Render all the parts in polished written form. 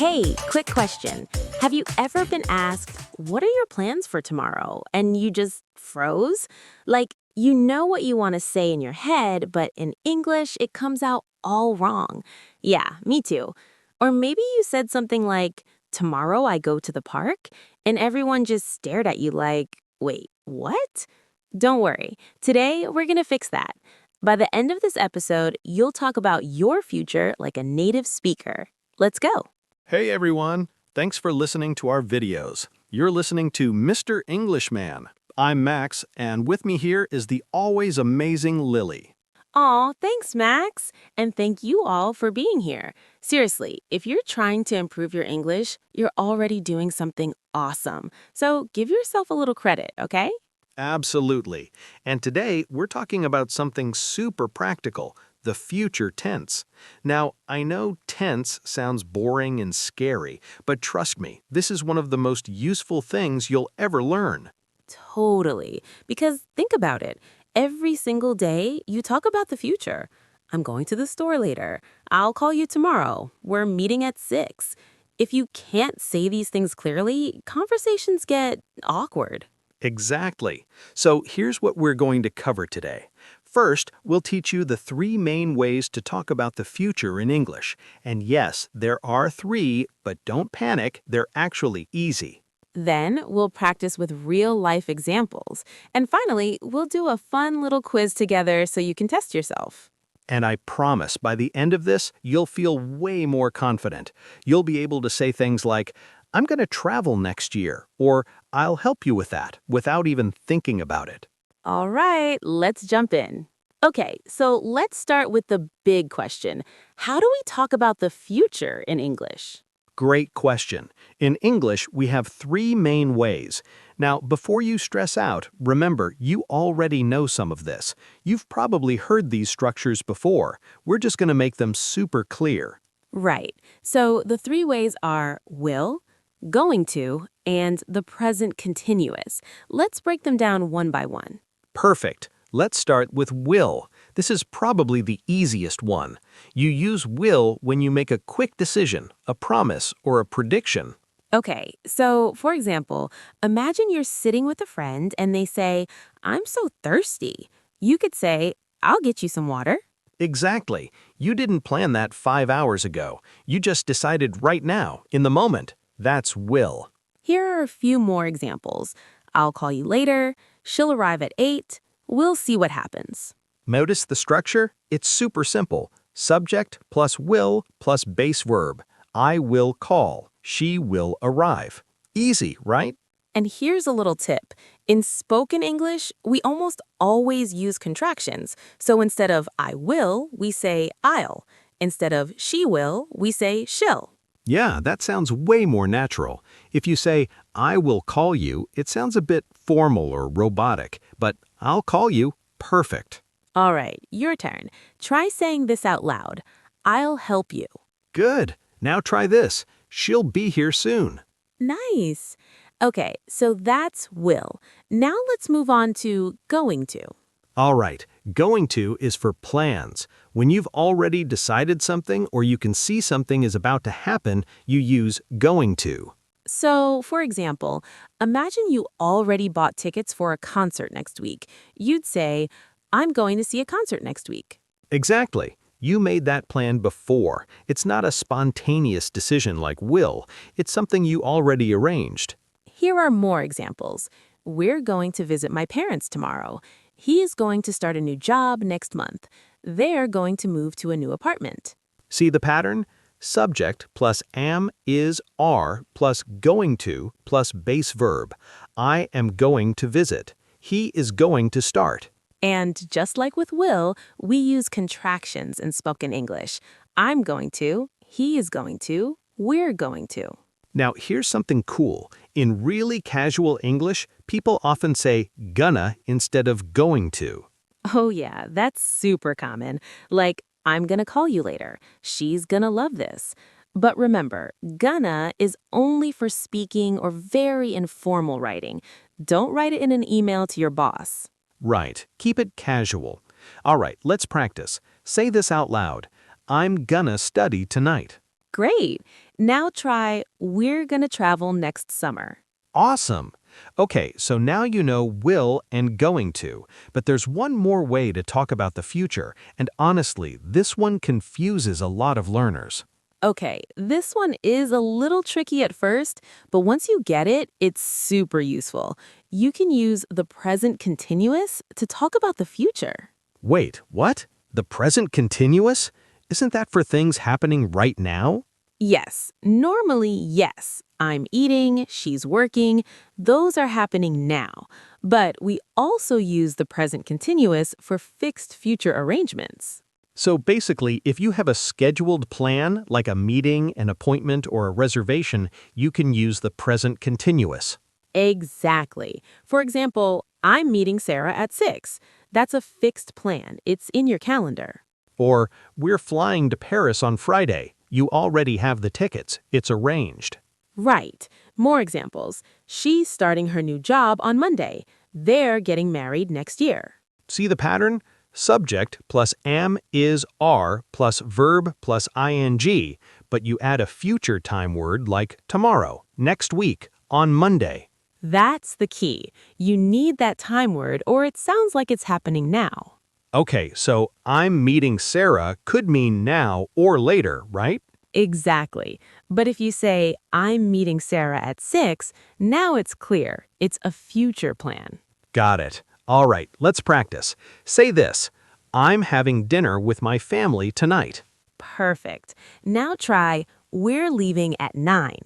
Hey, quick question. Have you ever been asked, what are your plans for tomorrow? And you just froze? Like, you know what you want to say in your head, but in English, it comes out all wrong. Yeah, me too. Or maybe you said something like, tomorrow I go to the park, and everyone just stared at you like, wait, what? Don't worry. Today, we're going to fix that. By the end of this episode, you'll talk about your future like a native speaker. Let's go. Hey everyone, thanks for listening to our videos. You're listening to Mr. Englishman. I'm Max, and with me here is the always amazing Lily. Aw, thanks, Max. And thank you all for being here. Seriously, if you're trying to improve your English, you're already doing something awesome. So give yourself a little credit, okay? Absolutely. And today we're talking about something super practical, the future tense. Now, I know tense sounds boring and scary, but trust me, this is one of the most useful things you'll ever learn. Totally. Because think about it. Every single day, you talk about the future. I'm going to the store later. I'll call you tomorrow. We're meeting at 6. If you can't say these things clearly, conversations get awkward. Exactly. So here's what we're going to cover today. First, we'll teach you the 3 main ways to talk about the future in English. And yes, there are 3, but don't panic, they're actually easy. Then we'll practice with real-life examples. And finally, we'll do a fun little quiz together so you can test yourself. And I promise, by the end of this, you'll feel way more confident. You'll be able to say things like, I'm going to travel next year, or I'll help you with that, without even thinking about it. All right, let's jump in. Okay, so let's start with the big question. How do we talk about the future in English? Great question. In English, we have 3 main ways. Now, before you stress out, remember, you already know some of this. You've probably heard these structures before. We're just going to make them super clear. Right. So the 3 ways are will, going to, and the present continuous. Let's break them down one by one. Perfect. Let's start with will. This is probably the easiest one. You use will when you make a quick decision, a promise, or a prediction. Okay, so for example, imagine you're sitting with a friend and they say, I'm so thirsty. You could say, I'll get you some water. Exactly. You didn't plan that 5 hours ago. You just decided right now, in the moment. That's will. Here are a few more examples. I'll call you later. She'll arrive at 8. We'll see what happens. Notice the structure? It's super simple. Subject plus will plus base verb. I will call. She will arrive. Easy, right? And here's a little tip. In spoken English, we almost always use contractions. So instead of I will, we say I'll. Instead of she will, we say she'll. Yeah, that sounds way more natural. If you say, I will call you, it sounds a bit formal or robotic, but I'll call you, perfect. All right, your turn. Try saying this out loud. I'll help you. Good. Now try this. She'll be here soon. Nice. Okay, so that's will. Now let's move on to going to. All right, going to is for plans. When you've already decided something or you can see something is about to happen, you use going to. So, for example, imagine you already bought tickets for a concert next week. You'd say, I'm going to see a concert next week. Exactly. You made that plan before. It's not a spontaneous decision like will. It's something you already arranged. Here are more examples. We're going to visit my parents tomorrow. He is going to start a new job next month. They're going to move to a new apartment. See the pattern? Subject plus am, is, are plus going to plus base verb. I am going to visit. He is going to start. And just like with will, we use contractions in spoken English. I'm going to, he is going to, we're going to. Now, here's something cool. In really casual English, people often say gonna instead of going to. Oh yeah, that's super common. Like, I'm gonna call you later. She's gonna love this. But remember, gonna is only for speaking or very informal writing. Don't write it in an email to your boss. Right. Keep it casual. All right, let's practice. Say this out loud. I'm gonna study tonight. Great. Now try, we're gonna travel next summer. Awesome. Okay, so now you know will and going to, but there's one more way to talk about the future, and honestly, this one confuses a lot of learners. Okay, this one is a little tricky at first, but once you get it, it's super useful. You can use the present continuous to talk about the future. Wait, what? The present continuous? Isn't that for things happening right now? Yes, normally, yes. I'm eating, she's working. Those are happening now. But we also use the present continuous for fixed future arrangements. So basically, if you have a scheduled plan, like a meeting, an appointment, or a reservation, you can use the present continuous. Exactly. For example, I'm meeting Sarah at 6. That's a fixed plan. It's in your calendar. Or, we're flying to Paris on Friday. You already have the tickets. It's arranged. Right. More examples. She's starting her new job on Monday. They're getting married next year. See the pattern? Subject plus am, is, are plus verb plus ing, but you add a future time word like tomorrow, next week, on Monday. That's the key. You need that time word or it sounds like it's happening now. Okay, so I'm meeting Sarah could mean now or later, right? Exactly. But if you say, I'm meeting Sarah at 6, now it's clear. It's a future plan. Got it. All right, let's practice. Say this: I'm having dinner with my family tonight. Perfect. Now try, we're leaving at 9.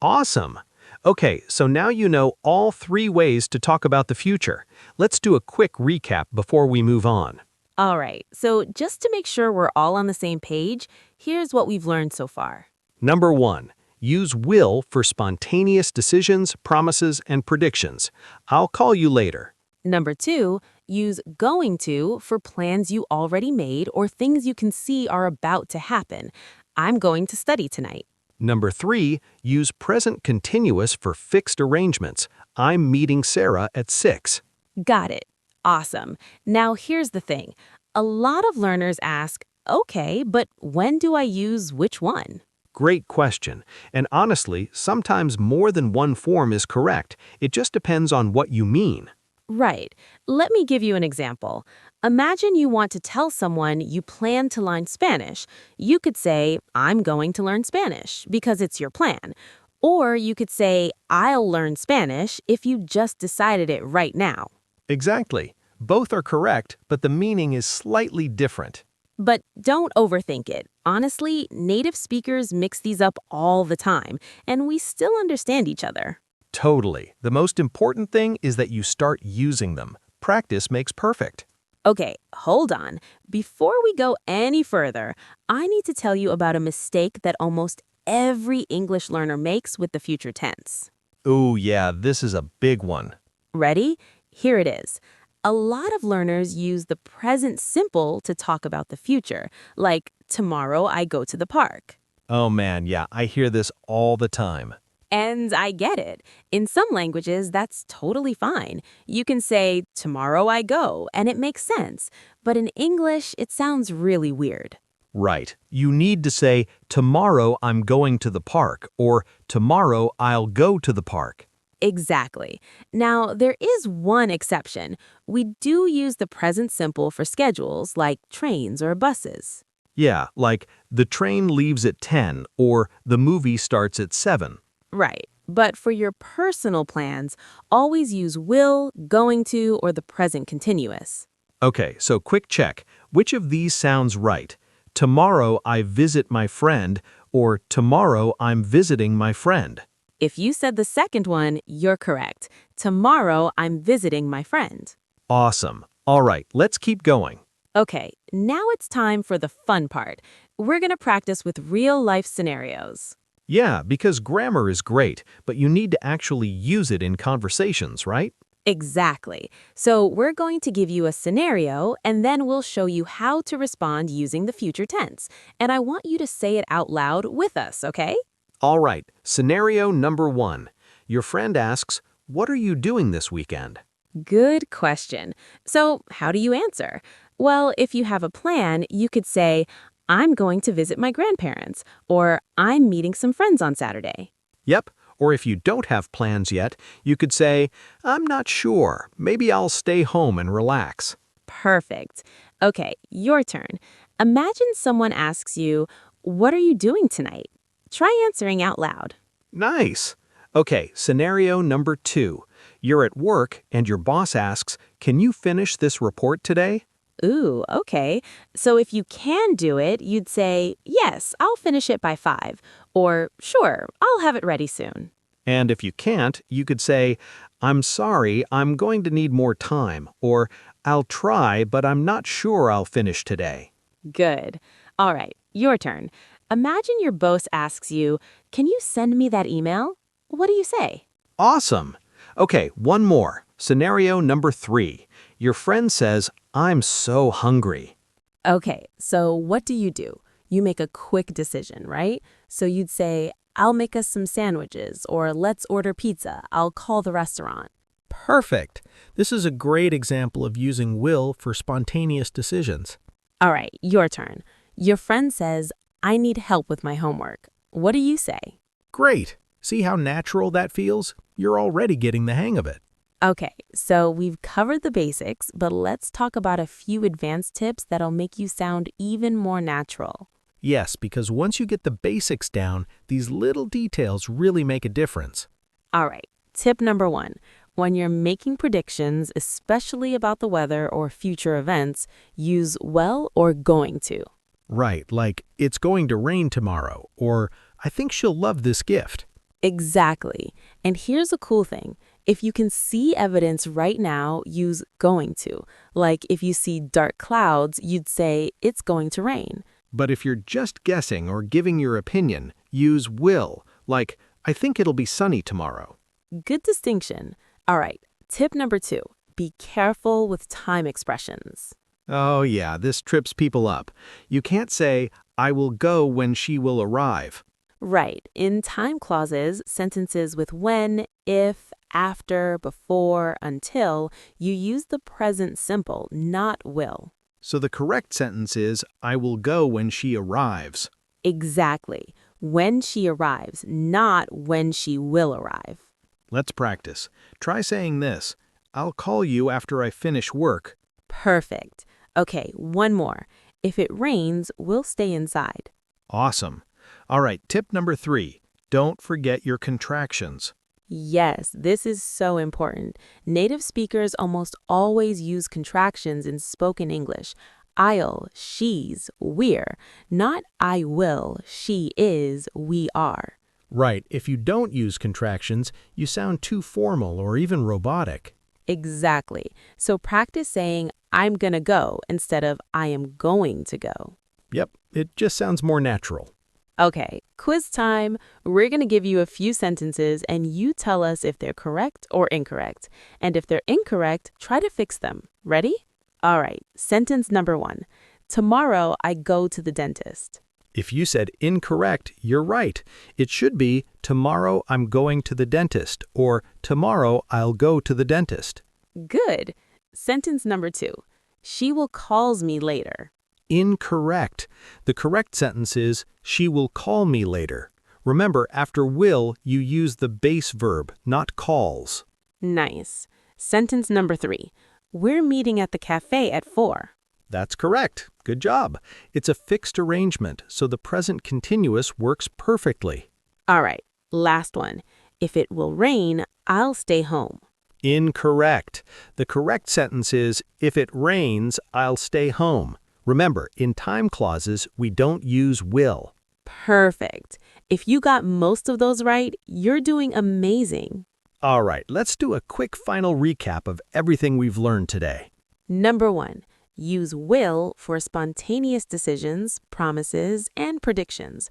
Awesome. Okay, so now you know all three ways to talk about the future. Let's do a quick recap before we move on. All right, so just to make sure we're all on the same page, here's what we've learned so far. Number 1. Use will for spontaneous decisions, promises, and predictions. I'll call you later. Number 2, use going to for plans you already made or things you can see are about to happen. I'm going to study tonight. Number 3. Use present continuous for fixed arrangements. I'm meeting Sarah at 6. Got it. Awesome. Now here's the thing. A lot of learners ask, okay, but when do I use which one? Great question. And honestly, sometimes more than one form is correct. It just depends on what you mean. Right. Let me give you an example. Imagine you want to tell someone you plan to learn Spanish. You could say, I'm going to learn Spanish because it's your plan. Or you could say, I'll learn Spanish if you just decided it right now. Exactly. Both are correct, but the meaning is slightly different. But don't overthink it. Honestly, native speakers mix these up all the time, and we still understand each other. Totally. The most important thing is that you start using them. Practice makes perfect. Okay, hold on. Before we go any further, I need to tell you about a mistake that almost every English learner makes with the future tense. Ooh, yeah, this is a big one. Ready? Here it is. A lot of learners use the present simple to talk about the future, like tomorrow I go to the park. Oh man, yeah, I hear this all the time. And I get it. In some languages, that's totally fine. You can say, tomorrow I go, and it makes sense. But in English, it sounds really weird. Right. You need to say, tomorrow I'm going to the park, or tomorrow I'll go to the park. Exactly. Now, there is one exception. We do use the present simple for schedules like trains or buses. Yeah, like, the train leaves at 10, or the movie starts at 7. Right. But for your personal plans, always use will, going to, or the present continuous. Okay, so quick check. Which of these sounds right? Tomorrow I visit my friend, or tomorrow I'm visiting my friend. If you said the second one, you're correct. Tomorrow, I'm visiting my friend. Awesome. All right, let's keep going. Okay, now it's time for the fun part. We're going to practice with real-life scenarios. Yeah, because grammar is great, but you need to actually use it in conversations, right? Exactly. So we're going to give you a scenario, and then we'll show you how to respond using the future tense. And I want you to say it out loud with us, okay? All right, scenario number 1. Your friend asks, "What are you doing this weekend?" Good question. So how do you answer? Well, if you have a plan, you could say, I'm going to visit my grandparents, or I'm meeting some friends on Saturday. Yep. Or if you don't have plans yet, you could say, I'm not sure. Maybe I'll stay home and relax. Perfect. Okay, your turn. Imagine someone asks you, "What are you doing tonight?" Try answering out loud. Nice. Okay, scenario number 2. You're at work and your boss asks, can you finish this report today? Ooh, okay. So if you can do it, you'd say, "Yes, I'll finish it by 5." Or, "Sure, I'll have it ready soon." And if you can't, you could say, I'm sorry, I'm going to need more time, or I'll try, but I'm not sure I'll finish today. Good. All right, your turn. Imagine your boss asks you, "Can you send me that email?" What do you say? Awesome. Okay, one more. Scenario number 3. Your friend says, I'm so hungry. Okay, so what do? You make a quick decision, right? So you'd say, "I'll make us some sandwiches," or "Let's order pizza. I'll call the restaurant." Perfect. This is a great example of using will for spontaneous decisions. All right, your turn. Your friend says, "I need help with my homework." What do you say? Great. See how natural that feels? You're already getting the hang of it. Okay, so we've covered the basics, but let's talk about a few advanced tips that'll make you sound even more natural. Yes, because once you get the basics down, these little details really make a difference. All right, tip number 1. When you're making predictions, especially about the weather or future events, use "well" or "going to." Right, like, it's going to rain tomorrow, or I think she'll love this gift. Exactly. And here's a cool thing. If you can see evidence right now, use "going to." Like if you see dark clouds, you'd say it's going to rain. But if you're just guessing or giving your opinion, use will, like, I think it'll be sunny tomorrow. Good distinction. All right, tip number 2. Be careful with time expressions. Oh yeah, this trips people up. You can't say, I will go when she will arrive. Right. In time clauses, sentences with when, if, after, before, until, you use the present simple, not will. So the correct sentence is, I will go when she arrives. Exactly. When she arrives, not when she will arrive. Let's practice. Try saying this, I'll call you after I finish work. Perfect. Okay, one more. If it rains, we'll stay inside. Awesome. All right, tip number 3. Don't forget your contractions. Yes, this is so important. Native speakers almost always use contractions in spoken English. I'll, she's, we're, not I will, she is, we are. Right, if you don't use contractions, you sound too formal or even robotic. Exactly. So practice saying "I'm gonna go" instead of "I am going to go." Yep, it just sounds more natural. Okay, quiz time. We're going to give you a few sentences and you tell us if they're correct or incorrect. And if they're incorrect, try to fix them. Ready? All right, sentence number 1. Tomorrow I go to the dentist. If you said incorrect, you're right. It should be, tomorrow I'm going to the dentist, or tomorrow I'll go to the dentist. Good. Sentence number 2. She will calls me later. Incorrect. The correct sentence is, she will call me later. Remember, after will, you use the base verb, not calls. Nice. Sentence number 3. We're meeting at the cafe at 4. That's correct. Good job. It's a fixed arrangement, so the present continuous works perfectly. All right, last one. If it will rain, I'll stay home. Incorrect. The correct sentence is, if it rains, I'll stay home. Remember, in time clauses, we don't use will. Perfect. If you got most of those right, you're doing amazing. All right, let's do a quick final recap of everything we've learned today. Number 1, use will for spontaneous decisions, promises, and predictions.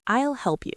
I'll help you.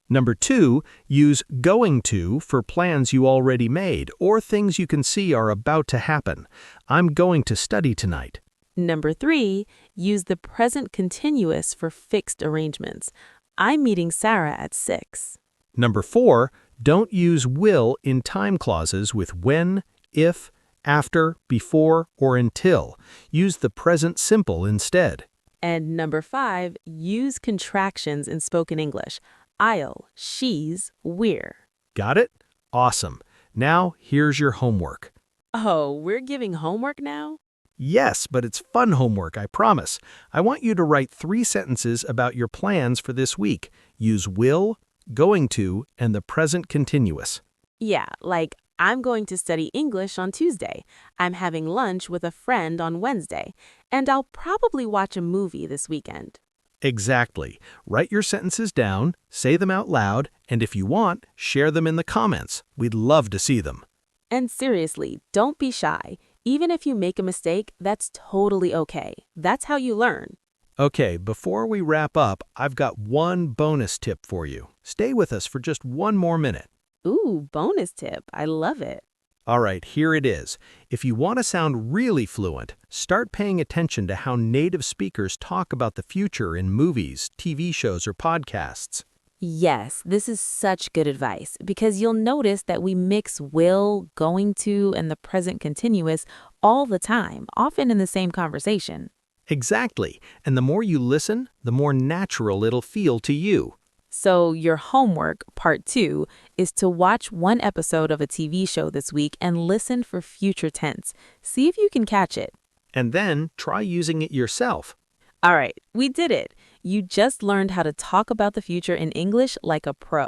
Number 2, use going to for plans you already made or things you can see are about to happen. I'm going to study tonight. Number 3, use the present continuous for fixed arrangements. I'm meeting Sarah at 6. Number 4, don't use will in time clauses with when, if, after, before, or until. Use the present simple instead. And number 5, use contractions in spoken English. I'll, she's, we're. Got it? Awesome. Now, here's your homework. Oh, we're giving homework now? Yes, but it's fun homework, I promise. I want you to write 3 sentences about your plans for this week. Use will, going to, and the present continuous. Yeah, like I'm going to study English on Tuesday. I'm having lunch with a friend on Wednesday. And I'll probably watch a movie this weekend. Exactly. Write your sentences down, say them out loud, and if you want, share them in the comments. We'd love to see them. And seriously, don't be shy. Even if you make a mistake, that's totally okay. That's how you learn. Okay, before we wrap up, I've got one bonus tip for you. Stay with us for just one more minute. Ooh, bonus tip. I love it. All right, here it is. If you want to sound really fluent, start paying attention to how native speakers talk about the future in movies, TV shows, or podcasts. Yes, this is such good advice because you'll notice that we mix will, going to, and the present continuous all the time, often in the same conversation. Exactly, and the more you listen, the more natural it'll feel to you. So your homework, part 2, is to watch one episode of a TV show this week and listen for future tense. See if you can catch it. And then try using it yourself. All right, we did it. You just learned how to talk about the future in English like a pro.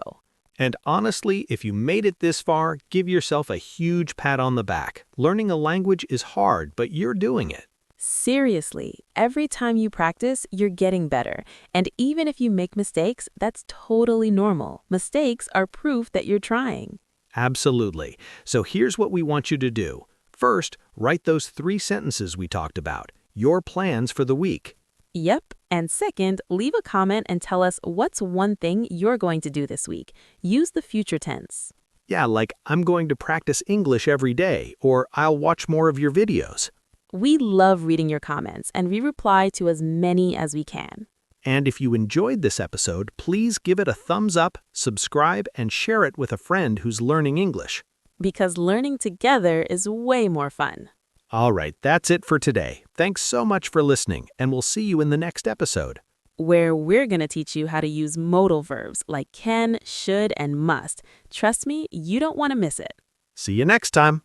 And honestly, if you made it this far, give yourself a huge pat on the back. Learning a language is hard, but you're doing it. Seriously, every time you practice, you're getting better. And even if you make mistakes, that's totally normal. Mistakes are proof that you're trying. Absolutely. So here's what we want you to do. First, write those 3 sentences we talked about, your plans for the week. Yep. And second, leave a comment and tell us what's one thing you're going to do this week. Use the future tense. Yeah, like I'm going to practice English every day, or I'll watch more of your videos. We love reading your comments, and we reply to as many as we can. And if you enjoyed this episode, please give it a thumbs up, subscribe, and share it with a friend who's learning English. Because learning together is way more fun. All right, that's it for today. Thanks so much for listening, and we'll see you in the next episode. Where we're going to teach you how to use modal verbs like can, should, and must. Trust me, you don't want to miss it. See you next time.